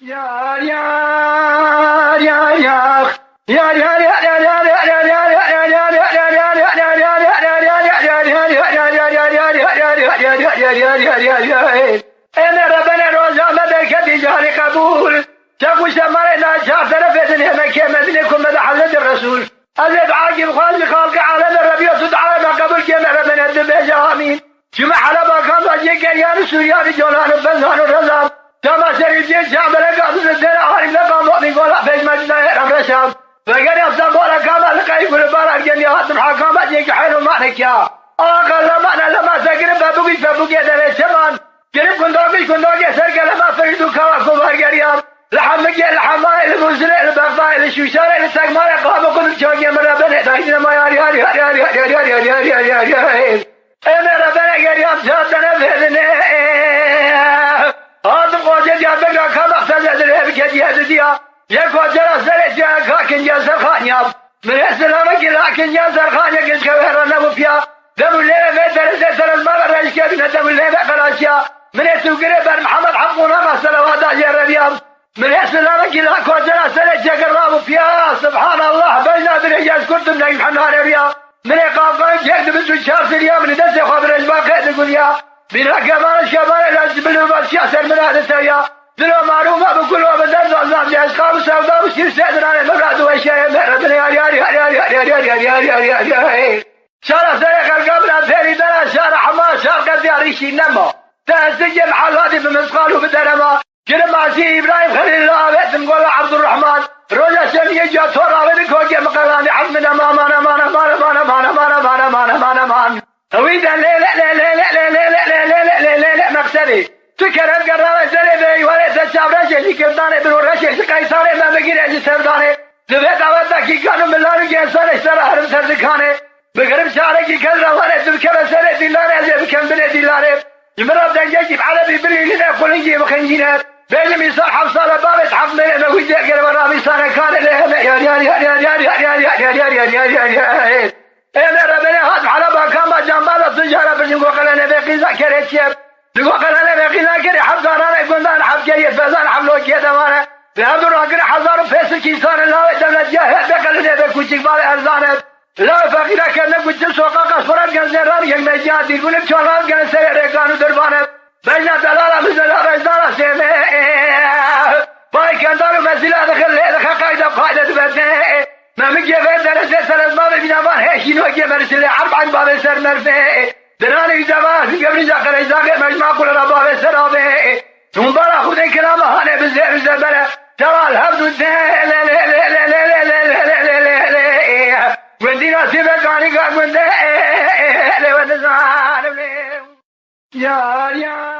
يا يا يا يا يا انا ربنا روزا مدك بجاري قبول تقول شمالنا شاف تلفزني مكة مدنكم مدح الرسول أذب عاقب خالق عالم الربيع تدعى ما قبل كما ربنا الدبيجة آمين جمع على باكان ضجيك يا سوريان جولان بنزان الرزام كما سريجين شعب لقى الدنيا عارف لقى مؤمن قول فيش مجنة رشام فقال يصدق ولا كما لقى يقول بارك جنيات الحكامة جيك حلو مالك يا أقل لما تقرب فبقي دلي شمان قرب كندوقي سرق لما فريدو كواكب هرقريام لحمك الحماء المنزل البغضاء الشوشار التقمار قام كل شوقي من ربنا داينا ما ياري انا ربنا قريب ساتنا بهذني هذا قوجد يا بقى كما اختزد الهبك ديا يكو جرى سرج كاكن جاسر خانياب من السلامك لكن جاسر خانيا كنت كوهر النبو فيها دم الليلة في درسة سرز ما برج كيفنا دم الليلة قلاشيا من السوقري بر محمد حقونا ما سلوات أجير ربيام من السلامك لكو جرى سرج قرابو فيها سبحان الله بينا برجاز كنتم نجم حنان ربيام من قافان جهد بنتو الشهر سريا من دسي خبر اجباقه تقول يا بنا كمان الشباب لازم بلوما الشاسر من هذا السريا دلو معروفة بكل وبدن ظلام جهاز قام سودا وشير سيدنا المبراد وشيء مهربنا يا شارع سريق القبر الثاني دنا شارع حماس شارع دياريشي نما تهزج محل هذه بمسقال وبدنما جرم عسي إبراهيم خليل الله بيتم قول عبد الرحمن رجع سمية جاء تورا ودك وجه مقالاني حمنا ما هويدا لا مقصدي تكرر قرابة سلبي ولا تشعب رشل كرداني بنو رشل قيصاني ما بقير اجي سرداني لبيت عبدا كي كانوا من لانو جنسان اشترى حرم سردكاني بقرب شعركي كذا وانا تبكر سنة دلاني ازي بكم بني دلاني يمرب دنجيب على ببري لنا قلنجي بخنجينا بين ميصار حفصة لبابة حفظنا انا ويجي اقرب الرامي سانا كان يا انا ربنا هات على باكام جنبال التجارة بنقول قلنا بقي ذاكر الشيب نقول قلنا بقي ذاكر حفظنا قلنا حفظي فزان حملو كذا وانا لهذا راكر حزار فيس كيسان الله دولة جاهد بقلنا بكوشك بال ارزانه لا فقيرا كنا كنت سوقا قصفرات جنزران يمجا ديقون بشوالات جنسر رقانو دربانه بينا دلالا مزلا رجدالا سيمه باي كندارو مسلا دخل قايدة بقايدة بدنه ما مجي في درسة سرز باب بنابان هشين وجه مرسلة أربع باب سر مرفه دراني جبان قبل جاكر إزاق مجمع كل باب سرابه نمبر خودي كلام هاني بزير زبرة ترى الهبد وندينا سيبقاني قاق من ده يا